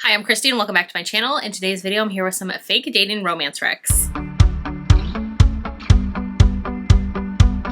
Hi, I'm Christy and welcome back to my channel. In today's video, I'm here with some fake dating romance wrecks.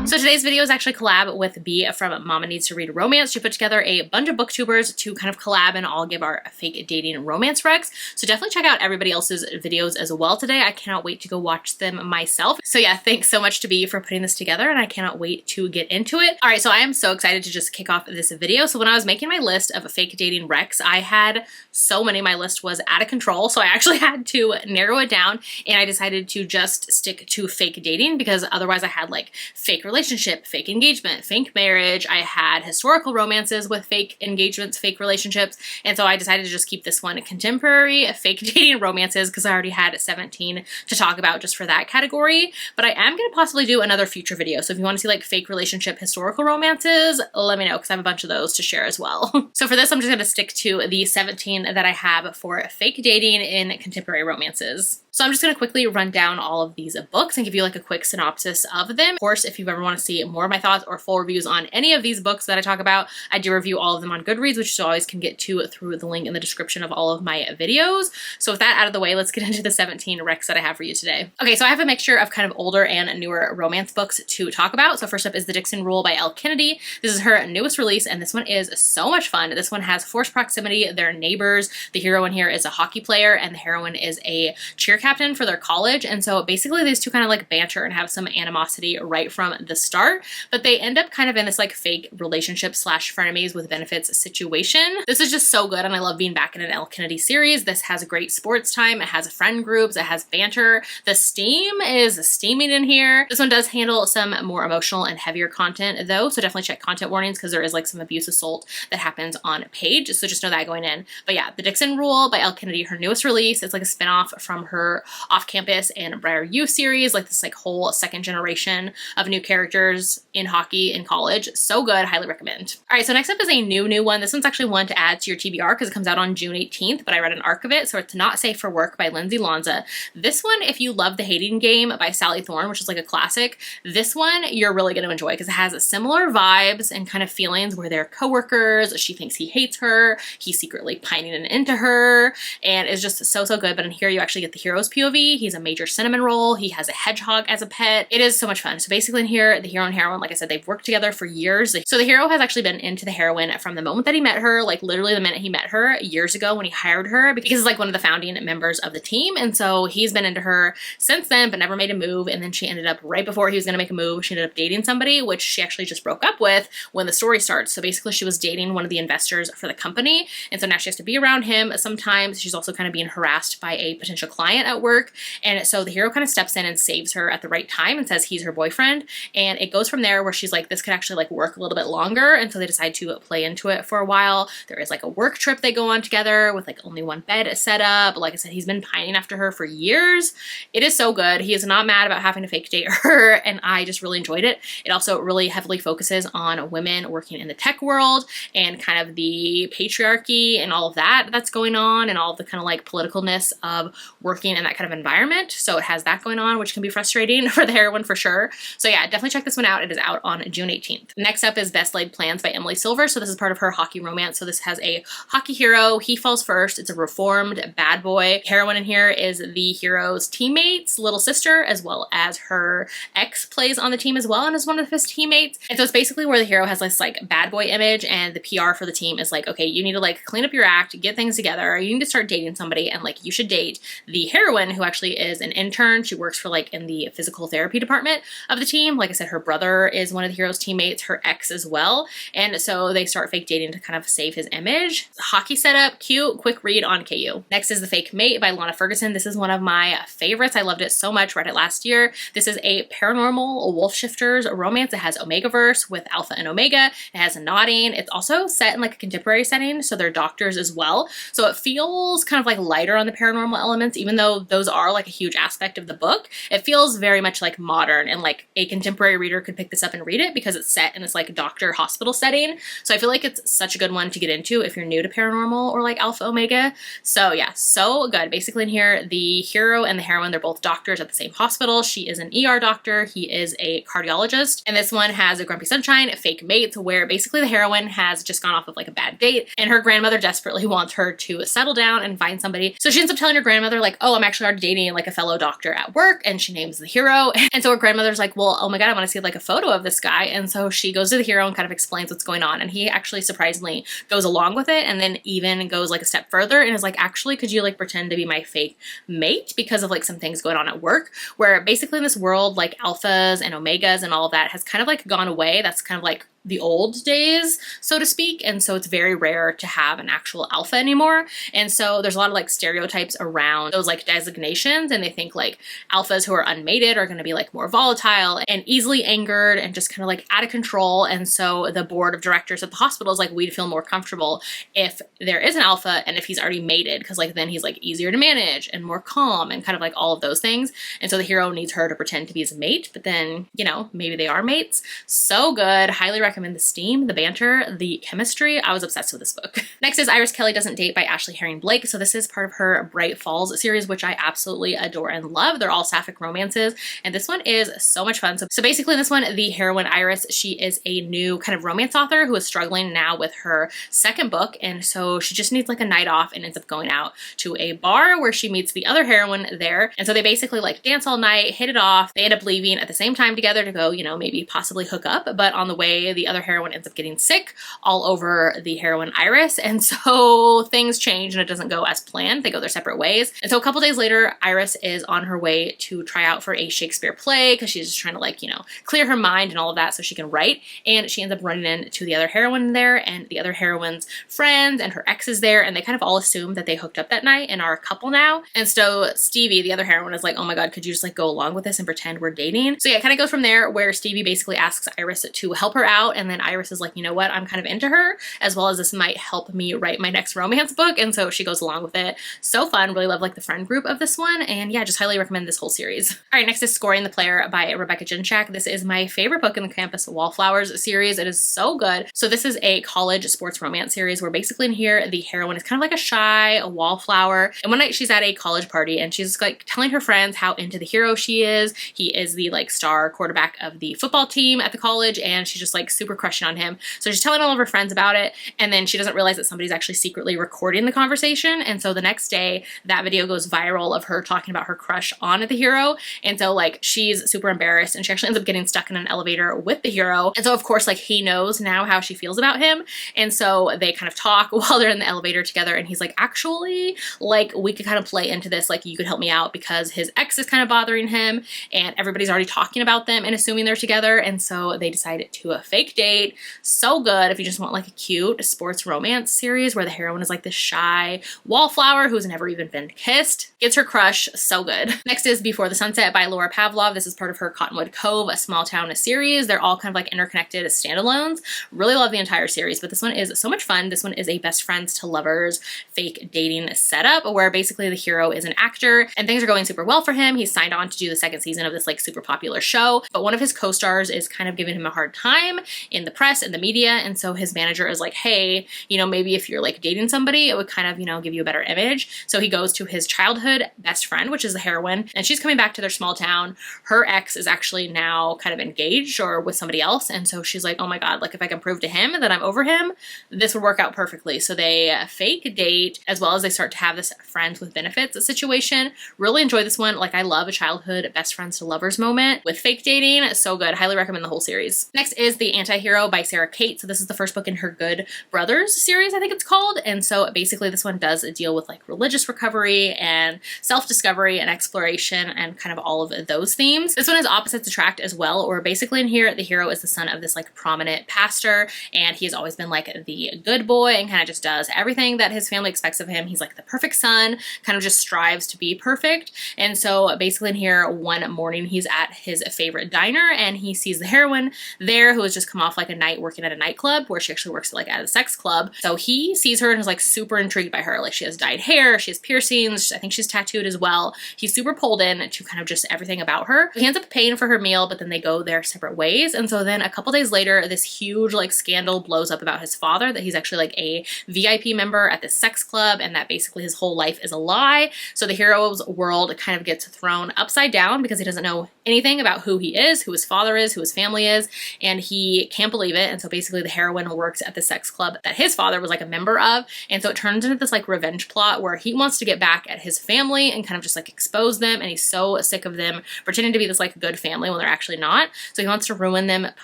So today's video is actually a collab with B from Mama Needs to Read Romance. She put together a bunch of booktubers to kind of collab and all give our fake dating romance wrecks. So definitely check out everybody else's videos as well today. I cannot wait to go watch them myself. So yeah, thanks so much to B for putting this together and I cannot wait to get into it. All right, so I am so excited to just kick off this video. So when I was making my list of fake dating wrecks, I had so many. My list was out of control. So I actually had to narrow it down and I decided to just stick to fake dating because otherwise I had like fake relationship, fake engagement, fake marriage. I had historical romances with fake engagements, fake relationships. And so I decided to just keep this one contemporary fake dating romances because I already had 17 to talk about just for that category. But I am going to possibly do another future video. So if you want to see like fake relationship, historical romances, let me know because I have a bunch of those to share as well. So for this, I'm just going to stick to the 17 that I have for fake dating in contemporary romances. So I'm just going to quickly run down all of these books and give you like a quick synopsis of them. Of course, if you ever want to see more of my thoughts or full reviews on any of these books that I talk about, I do review all of them on Goodreads, which you always can get to through the link in the description of all of my videos. So with that out of the way, let's get into the 17 recs that I have for you today. Okay, so I have a mixture of kind of older and newer romance books to talk about. So first up is The Dixon Rule by Elle Kennedy. This is her newest release, and this one is so much fun. This one has forced proximity. They're neighbors. The hero in here is a hockey player, and the heroine is a cheer captain for their college. And so basically these two kind of like banter and have some animosity right from the start, but they end up kind of in this like fake relationship slash frenemies with benefits situation. This is just so good and I love being back in an Elle Kennedy series. This has great sports time. It has friend groups. It has banter. The steam is steaming in here. This one does handle some more emotional and heavier content though, so definitely check content warnings because there is like some abuse assault that happens on page, so just know that going in. But yeah, The Dixon Rule by Elle Kennedy, her newest release. It's like a spinoff from her off-campus and Briar U series, like this like whole second generation of new characters in hockey in college. So good, highly recommend. All right, so next up is a new one. This one's actually one to add to your TBR because it comes out on June 18th, but I read an arc of it, so it's Not Safe for Work by Lindsay Lanza. This one, if you love The Hating Game by Sally Thorne, which is like a classic, this one you're really going to enjoy because it has similar vibes and kind of feelings where they're coworkers. She thinks he hates her. He's secretly pining into her, and it's just so good. But in here you actually get the hero's POV. He's a major cinnamon roll. He has a hedgehog as a pet. It is so much fun. So basically in here, the hero and heroine, like I said, they've worked together for years. So the hero has actually been into the heroine from the moment that he met her, like literally the minute he met her years ago when he hired her, because he's like one of the founding members of the team. And so he's been into her since then, but never made a move. And then she ended up right before he was going to make a move, she ended up dating somebody, which she actually just broke up with when the story starts. So basically she was dating one of the investors for the company. And so now she has to be around him. Sometimes she's also kind of being harassed by a potential client at work. And so the hero kind of steps in and saves her at the right time and says he's her boyfriend. And it goes from there where she's like, this could actually like work a little bit longer. And so they decide to play into it for a while. There is like a work trip they go on together with like only one bed set up. Like I said, he's been pining after her for years. It is so good. He is not mad about having to fake date her. And I just really enjoyed it. It also really heavily focuses on women working in the tech world and kind of the patriarchy and all of that that's going on and all of the kind of like politicalness of working in that kind of environment. So it has that going on, which can be frustrating for the heroine for sure. So yeah, definitely check this one out. It is out on June 18th. Next up is Best Laid Plans by Emily Silver. So this is part of her hockey romance. So this has a hockey hero. He falls first. It's a reformed bad boy. Heroine in here is the hero's teammate's little sister, as well as her ex plays on the team as well and is one of his teammates. And so it's basically where the hero has this like bad boy image and the PR for the team is like, okay, you need to like clean up your act, get things together. You need to start dating somebody, and like you should date the heroine, who actually is an intern. She works for like in the physical therapy department of the team. Like I said, her brother is one of the hero's teammates, her ex as well. And so they start fake dating to kind of save his image. Hockey setup, cute, quick read on KU. Next is The Fake Mate by Lana Ferguson. This is one of my favorites. I loved it so much, read it last year. This is a paranormal wolf shifters romance. It has Omegaverse with Alpha and Omega. It has nodding. It's also set in like a contemporary setting, so they're doctors as well. So it feels kind of like lighter on the paranormal elements, even though those are like a huge aspect of the book. It feels very much like modern and like a contemporary contemporary reader could pick this up and read it because it's set in this like doctor hospital setting. So I feel like it's such a good one to get into if you're new to paranormal or like alpha omega. So yeah, so good. Basically in here, the hero and the heroine, they're both doctors at the same hospital. She is an ER doctor. He is a cardiologist. And this one has a grumpy sunshine, a fake mate, where basically the heroine has just gone off of like a bad date and her grandmother desperately wants her to settle down and find somebody. So she ends up telling her grandmother like, oh, I'm actually already dating like a fellow doctor at work, and she names the hero. And so her grandmother's like, well, oh my God, I want to see like a photo of this guy. And so she goes to the hero and kind of explains what's going on. And he actually surprisingly goes along with it and then even goes like a step further and is like, actually, could you like pretend to be my fake mate because of like some things going on at work, where basically in this world, like alphas and omegas and all of that has kind of like gone away. That's kind of like the old days, so to speak. And so it's very rare to have an actual alpha anymore. And so there's a lot of like stereotypes around those like designations. And they think like alphas who are unmated are going to be like more volatile and easily angered and just kind of like out of control. And so the board of directors at the hospital is like, we'd feel more comfortable if there is an alpha and if he's already mated, because like then he's like easier to manage and more calm and kind of like all of those things. And so the hero needs her to pretend to be his mate, but then, you know, maybe they are mates. So good. Highly recommend the steam, the banter, the chemistry. I was obsessed with this book. Next is Iris Kelly Doesn't Date by Ashley Herring Blake. So this is part of her Bright Falls series, which I absolutely adore and love. They're all sapphic romances, and this one is so much fun. So basically in this one, the heroine Iris, she is a new kind of romance author who is struggling now with her second book, and so she just needs like a night off and ends up going out to a bar where she meets the other heroine there. And so they basically like dance all night, hit it off. They end up leaving at the same time together to go, you know, maybe possibly hook up, but on the way, the other heroine ends up getting sick all over the heroine Iris. And so things change and it doesn't go as planned. They go their separate ways. And so a couple days later, Iris is on her way to try out for a Shakespeare play because she's just trying to like, you know, clear her mind and all of that so she can write. And she ends up running into the other heroine there and the other heroine's friends and her ex is there. And they kind of all assume that they hooked up that night and are a couple now. And so Stevie, the other heroine, is like, oh my God, could you just like go along with this and pretend we're dating? So yeah, it kind of goes from there where Stevie basically asks Iris to help her out. And then Iris is like, you know what, I'm kind of into her, as well as this might help me write my next romance book. And so she goes along with it. So fun. Really love like the friend group of this one. And yeah, just highly recommend this whole series. All right, next is Scoring the Player by Rebecca Jinchak. This is my favorite book in the Campus Wallflowers series. It is so good. So this is a college sports romance series where basically in here, the heroine is kind of like a wallflower. And one night she's at a college party and she's like telling her friends how into the hero she is. He is the like star quarterback of the football team at the college and she's just like super crushing on him. So she's telling all of her friends about it, and then she doesn't realize that somebody's actually secretly recording the conversation. And so the next day, that video goes viral of her talking about her crush on the hero. And so like she's super embarrassed, and she actually ends up getting stuck in an elevator with the hero. And so of course, like he knows now how she feels about him. And so they kind of talk while they're in the elevator together. And he's like, actually, like we could kind of play into this. Like you could help me out because his ex is kind of bothering him, and everybody's already talking about them and assuming they're together. And so they decided to a fake date. So good if you just want like a cute sports romance series where the heroine is like this shy wallflower who's never even been kissed. Gets her crush. So good. Next is Before the Sunset by Laura Pavlov. This is part of her Cottonwood Cove, a small town series. They're all kind of like interconnected standalones. Really love the entire series, but this one is so much fun. This one is a best friends to lovers fake dating setup where basically the hero is an actor and things are going super well for him. He's signed on to do the second season of this like super popular show, but one of his co-stars is kind of giving him a hard time in the press and the media. And so his manager is like, hey, you know, maybe if you're like dating somebody, it would kind of, you know, give you a better image. So he goes to his childhood best friend, which is the heroine, and she's coming back to their small town. Her ex is actually now kind of engaged or with somebody else. And so she's like, oh my God, like if I can prove to him that I'm over him, this would work out perfectly. So they fake date as well as they start to have this friends with benefits situation. Really enjoy this one. Like I love a childhood best friends to lovers moment with fake dating. So good. Highly recommend the whole series. Next is The Antihero by Sarah Kate. So this is the first book in her Good Brothers series, I think it's called. And so basically this one does deal with like religious recovery and self-discovery and exploration and kind of all of those themes. This one is opposites attract as well, or basically in here, the hero is the son of this like prominent pastor, and he has always been like the good boy and kind of just does everything that his family expects of him. He's like the perfect son, kind of just strives to be perfect. And so basically in here, one morning he's at his favorite diner and he sees the heroine there who is just come off like a night working at a nightclub where she actually works like at a sex club. So he sees her and is like super intrigued by her. Like she has dyed hair, she has piercings, I think she's tattooed as well. He's super pulled in to kind of just everything about her. He ends up paying for her meal, but then they go their separate ways. And so then a couple days later, this huge like scandal blows up about his father, that he's actually like a VIP member at this sex club and that basically his whole life is a lie. So the hero's world kind of gets thrown upside down because he doesn't know anything about who he is, who his father is, who his family is, and he can't believe it. And so basically the heroine works at the sex club that his father was like a member of. And so it turns into this like revenge plot where he wants to get back at his family and kind of just like expose them. And he's so sick of them pretending to be this like good family when they're actually not. So he wants to ruin them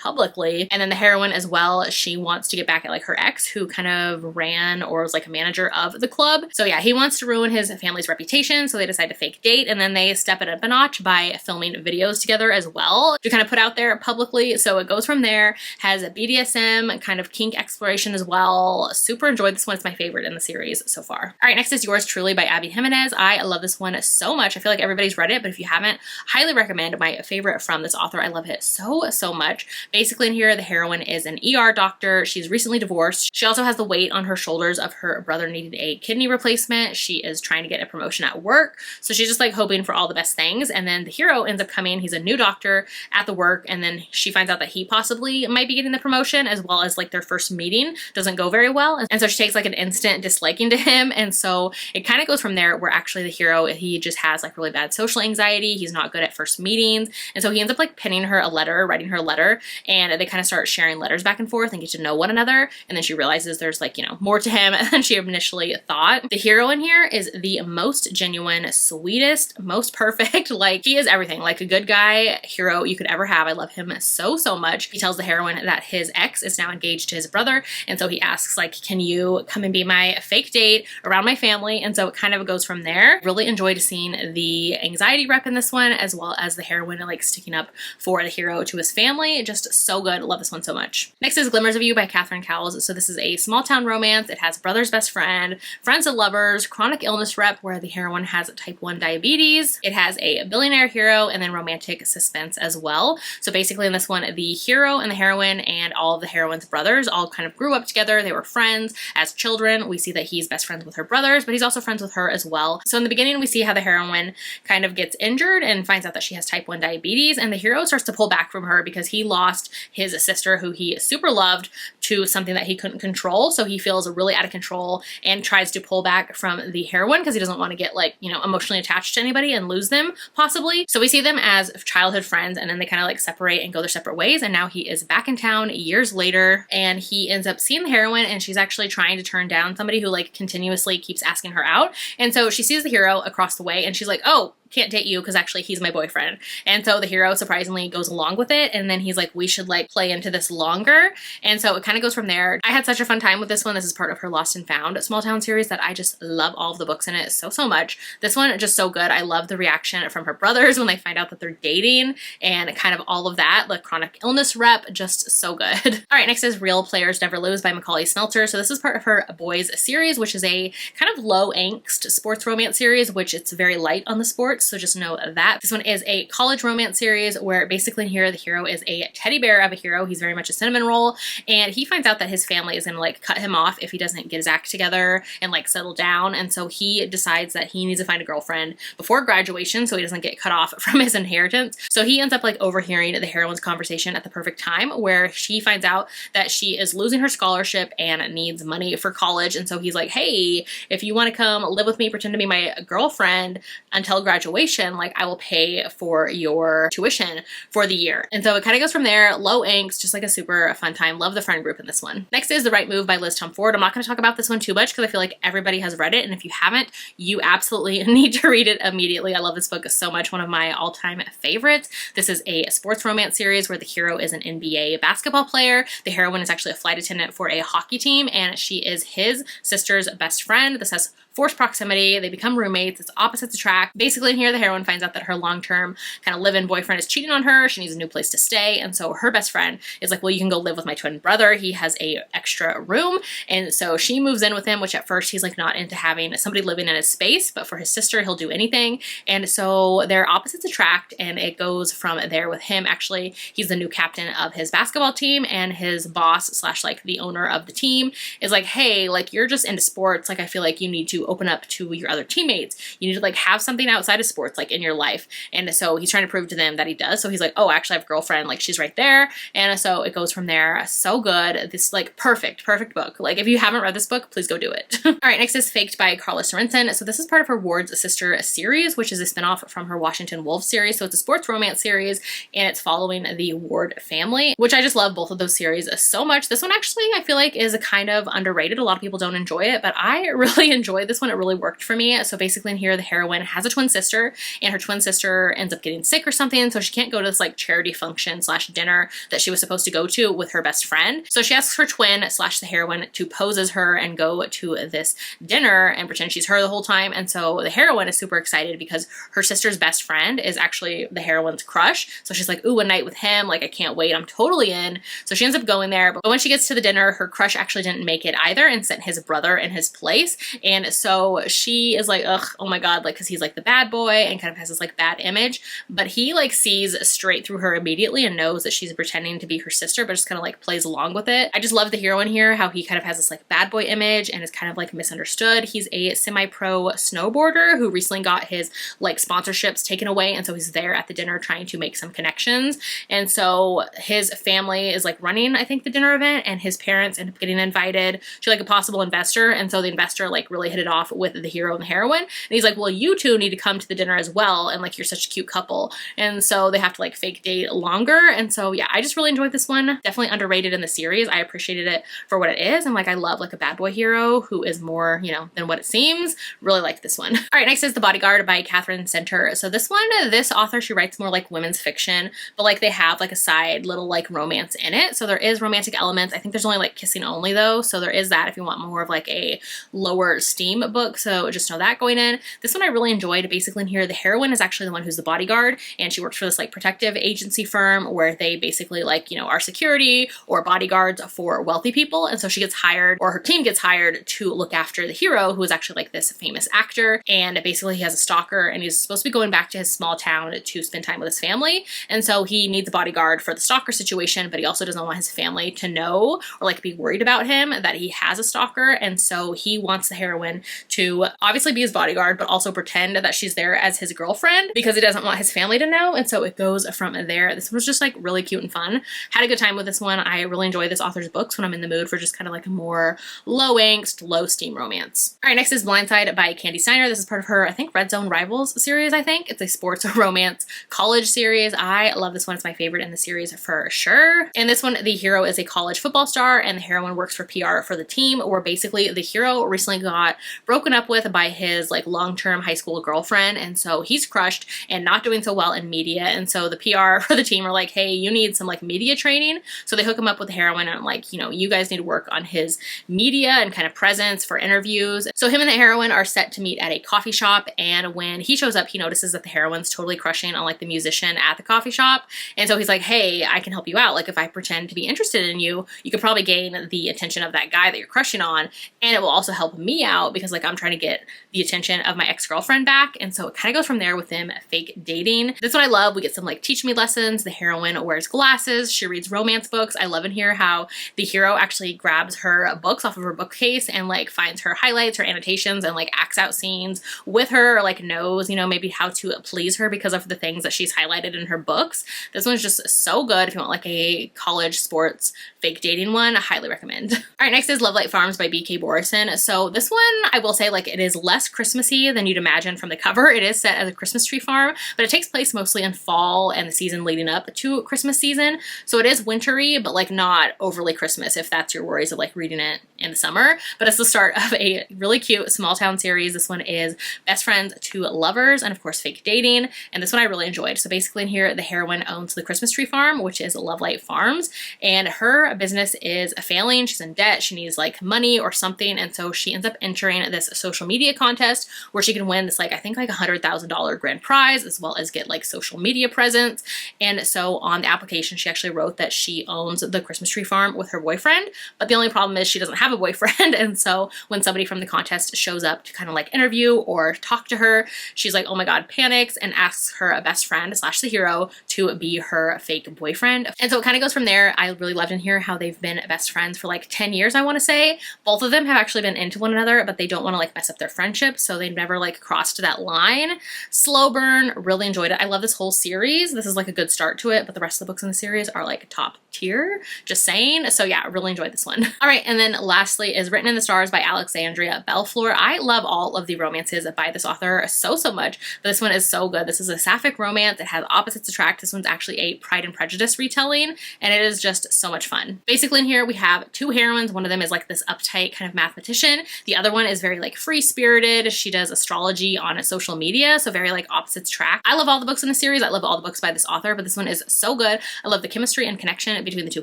publicly. And then the heroine as well, she wants to get back at like her ex who kind of ran or was like a manager of the club. So yeah, he wants to ruin his family's reputation. So they decide to fake date, and then they step it up a notch by filming videos together as well to kind of put out there publicly. So it goes from there, has a BDSM kind of kink exploration as well. Super enjoyed this one. It's my favorite in the series so far. All right, next is Yours Truly by Abby Jimenez. I love this one so much. I feel like everybody's read it, but if you haven't, highly recommend. My favorite from this author. I love it so much. Basically in here, the heroine is an ER doctor. She's recently divorced. She also has the weight on her shoulders of her brother needed a kidney replacement. She is trying to get a promotion at work. So she's just like hoping for all the best things. And then the hero ends up coming. He's a new doctor at the work. And then she finds out that he possibly might be getting the promotion, as well as like their first meeting doesn't go very well. And so she takes like an instant disliking to him. And so it kind of goes from there where actually the hero, he just has like really bad social anxiety. He's not good at first meetings. And so he ends up like penning her a letter, writing her a letter, and they kind of start sharing letters back and forth and get to know one another. And then she realizes there's like, you know, more to him than she initially thought. The hero in here is the most genuine, sweetest, most perfect. Like he is everything, like a good guy hero you could ever have. I love him so much. He tells the heroine that his ex is now engaged to his brother. And so he asks like, can you come and be my fake date around my family? And so it kind of goes from there. Really enjoyed seeing the anxiety rep in this one, as well as the heroine like sticking up for the hero to his family. Just so good. Love this one so much. Next is Glimmers of You by Catherine Cowles. So this is a small town romance. It has brother's best friend, friends and lovers, chronic illness rep where the heroine has type 1 diabetes. It has a billionaire hero and then romantic suspense as well. So basically in this one, the hero and the heroine and all of the heroine's brothers all kind of grew up together. They were friends as children. We see that he's best friends with her brothers, but he's also friends with her as well. So in the beginning, we see how the heroine kind of gets injured and finds out that she has type 1 diabetes, and the hero starts to pull back from her because he lost his sister who he super loved to something that he couldn't control. So he feels really out of control and tries to pull back from the heroine because he doesn't want to get like, you know, emotionally attached to anybody and lose them possibly. So we see them as childhood friends, and then they kind of like separate and go their separate ways. And now he is back in town years later, and he ends up seeing the heroine, and she's actually trying to turn down somebody who like continuously keeps asking her out. And so she sees the hero across the way and she's like, oh, can't date you because actually he's my boyfriend. And so the hero surprisingly goes along with it, and then he's like, we should like play into this longer. And so it kind of goes from there. I had such a fun time with this one. This is part of her Lost and Found small town series that I just love all of the books in it so much. This one just so good. I love the reaction from her brothers when they find out that they're dating and kind of all of that, like chronic illness rep, just so good. All right, next is Real Players Never Lose by Macaulay Smelter. So this is part of her Boys series, which is a kind of low angst sports romance series, which it's very light on the sports. So just know that. This one is a college romance series where basically in here, the hero is a teddy bear of a hero. He's very much a cinnamon roll, and he finds out that his family is gonna like cut him off if he doesn't get his act together and like settle down. And so he decides that he needs to find a girlfriend before graduation so he doesn't get cut off from his inheritance. So he ends up like overhearing the heroine's conversation at the perfect time where she finds out that she is losing her scholarship and needs money for college. And so he's like, hey, if you want to come live with me, pretend to be my girlfriend until graduation, like I will pay for your tuition for the year. And so it kind of goes from there. Low angst, just like a super fun time. Love the friend group in this one. Next is The Right Move by Liz Tom Ford. I'm not going to talk about this one too much because I feel like everybody has read it, and if you haven't, you absolutely need to read it immediately. I love this book so much. One of my all-time favorites. This is a sports romance series where the hero is an NBA basketball player. The heroine is actually a flight attendant for a hockey team, and she is his sister's best friend. This has forced proximity. They become roommates. It's opposites attract. Basically in here, the heroine finds out that her long-term kind of live-in boyfriend is cheating on her. She needs a new place to stay. And so her best friend is like, well, you can go live with my twin brother. He has a extra room. And so she moves in with him, which at first he's like not into having somebody living in his space, but for his sister, he'll do anything. And so their opposites attract, and it goes from there with him. Actually, he's the new captain of his basketball team, and his boss slash like the owner of the team is like, hey, like you're just into sports. Like I feel like you need to open up to your other teammates. You need to like have something outside of sports, like in your life. And so he's trying to prove to them that he does. So he's like, oh, actually I have a girlfriend. Like she's right there. And so it goes from there. So good. This like perfect book. Like if you haven't read this book, please go do it. All right, next is Faked by Carla Sorensen. So this is part of her Ward's Sister series, which is a spinoff from her Washington Wolf series. So it's a sports romance series, and it's following the Ward family, which I just love both of those series so much. This one actually I feel like is a kind of underrated. A lot of people don't enjoy it, but I really enjoyed this one. It really worked for me. So basically in here, the heroine has a twin sister, and her twin sister ends up getting sick or something, so she can't go to this like charity function slash dinner that she was supposed to go to with her best friend. So she asks her twin slash the heroine to pose as her and go to this dinner and pretend she's her the whole time. And so the heroine is super excited because her sister's best friend is actually the heroine's crush. So she's like, ooh, a night with him. Like I can't wait. I'm totally in. So she ends up going there. But when she gets to the dinner, her crush actually didn't make it either and sent his brother in his place. And so she is like, ugh, oh my God, like, cause he's like the bad boy and kind of has this like bad image, but he like sees straight through her immediately and knows that she's pretending to be her sister, but just kind of like plays along with it. I just love the hero in here, how he kind of has this like bad boy image and is kind of like misunderstood. He's a semi-pro snowboarder who recently got his like sponsorships taken away. And so he's there at the dinner trying to make some connections. And so his family is like running, I think, the dinner event, and his parents end up getting invited to like a possible investor. And so the investor like really hit it off with the hero and the heroine. And he's like, well, you two need to come to the dinner as well. And like, you're such a cute couple. And so they have to like fake date longer. And so yeah, I just really enjoyed this one. Definitely underrated in the series. I appreciated it for what it is. And like, I love like a bad boy hero who is more, you know, than what it seems. Really like this one. All right, next is The Bodyguard by Catherine Center. So this one, this author, she writes more like women's fiction, but like they have like a side little like romance in it. So there is romantic elements. I think there's only like kissing only though. So there is that if you want more of like a lower steam book. So just know that going in. This one I really enjoyed. Basically in here, the heroine is actually the one who's the bodyguard, and she works for this like protective agency firm where they basically like, you know, are security or bodyguards for wealthy people. And so she gets hired, or her team gets hired to look after the hero, who is actually like this famous actor. And basically he has a stalker, and he's supposed to be going back to his small town to spend time with his family. And so he needs a bodyguard for the stalker situation, but he also doesn't want his family to know or like be worried about him that he has a stalker. And so he wants the heroine to obviously be his bodyguard, but also pretend that she's there as his girlfriend because he doesn't want his family to know. And so it goes from there. This was just like really cute and fun. Had a good time with this one. I really enjoy this author's books when I'm in the mood for just kind of like a more low angst, low steam romance. All right, next is Blindside by Candy Steiner. This is part of her, I think, Red Zone Rivals series, I think. It's a sports romance college series. I love this one. It's my favorite in the series for sure. In this one, the hero is a college football star, and the heroine works for PR for the team, where basically the hero recently got broken up with by his like long-term high school girlfriend. And so he's crushed and not doing so well in media. And so the PR for the team are like, hey, you need some like media training. So they hook him up with the heroine and like, you know, you guys need to work on his media and kind of presence for interviews. So him and the heroine are set to meet at a coffee shop. And when he shows up, he notices that the heroine's totally crushing on like the musician at the coffee shop. And so he's like, hey, I can help you out. Like if I pretend to be interested in you, you could probably gain the attention of that guy that you're crushing on. And it will also help me out because like I'm trying to get the attention of my ex-girlfriend back. And so it kind of goes from there with them fake dating. This one I love. We get some like teach me lessons. The heroine wears glasses. She reads romance books. I love in here how the hero actually grabs her books off of her bookcase and like finds her highlights, her annotations, and like acts out scenes with her, or like knows, you know, maybe how to please her because of the things that she's highlighted in her books. This one's just so good. If you want like a college sports fake dating one, I highly recommend. All right, next is Love Light Farms by B.K. Borison. So this one, I will say, like, it is less Christmassy than you'd imagine from the cover. It is set as a Christmas tree farm, but it takes place mostly in fall and the season leading up to Christmas season. So it is wintry, but like not overly Christmas if that's your worries of like reading it in the summer. But it's the start of a really cute small town series. This one is Best Friends to Lovers, and of course fake dating. And this one I really enjoyed. So basically in here, the heroine owns the Christmas tree farm, which is Love Light Farms, and her business is failing. She's in debt. She needs like money or something. And so she ends up entering join this social media contest where she can win this like, I think like $100,000 grand prize, as well as get like social media presents. And so on the application, she actually wrote that she owns the Christmas tree farm with her boyfriend, but the only problem is she doesn't have a boyfriend. And so when somebody from the contest shows up to kind of like interview or talk to her, she's like, oh my God, panics, and asks her best friend slash the hero to be her fake boyfriend. And so it kind of goes from there. I really loved in here how they've been best friends for like 10 years, I want to say. Both of them have actually been into one another, but they don't want to like mess up their friendship, so they've never like crossed that line. Slow burn, really enjoyed it. I love this whole series. This is like a good start to it, but the rest of the books in the series are like top tier, just saying. So yeah, really enjoyed this one. All right, and then lastly is Written in the Stars by Alexandria Belfleur. I love all of the romances by this author so much, but this one is so good. This is a sapphic romance. It has opposites attract. This one's actually a Pride and Prejudice retelling, and it is just so much fun. Basically in here we have two heroines. One of them is like this uptight kind of mathematician. The other one is very like free-spirited. She does astrology on social media, so very like opposites attract. I love all the books in the series. I love all the books by this author, but this one is so good. I love the chemistry and connection between the two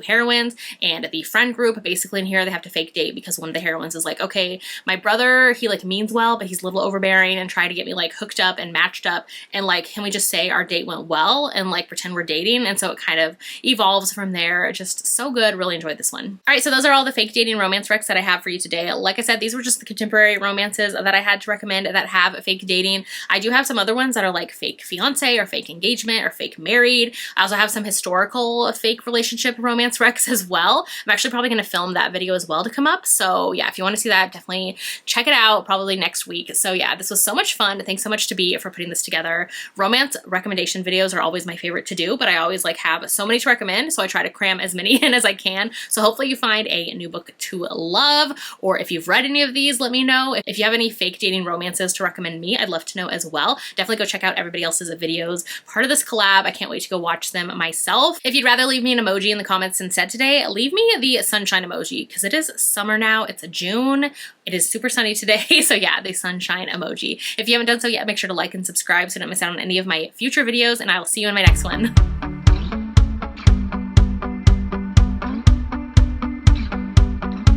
heroines and the friend group. Basically in here they have to fake date because one of the heroines is like, okay, my brother, he like means well, but he's a little overbearing and try to get me like hooked up and matched up, and like, can we just say our date went well and like pretend we're dating? And so it kind of evolves from there. Just so good. Really enjoyed this one. All right, so those are all the fake dating romance recs that I have for you today. Like I said, these were just the contemporary romances that I had to recommend that have fake dating. I do have some other ones that are like fake fiance or fake engagement or fake married. I also have some historical fake relationship romance recs as well. I'm actually probably going to film that video as well to come up. So yeah, if you want to see that, definitely check it out probably next week. So yeah, this was so much fun. Thanks so much to Bea for putting this together. Romance recommendation videos are always my favorite to do, but I always like have so many to recommend, so I try to cram as many in as I can. So hopefully you find a new book to love, or if you've read any of these, let me know. If you have any fake dating romances to recommend me, I'd love to know as well. Definitely go check out everybody else's videos, part of this collab. I can't wait to go watch them myself. If you'd rather leave me an emoji in the comments instead today, leave me the sunshine emoji, because it is summer now. It's June. It is super sunny today. So yeah, the sunshine emoji. If you haven't done so yet, make sure to like and subscribe so you don't miss out on any of my future videos, and I will see you in my next one.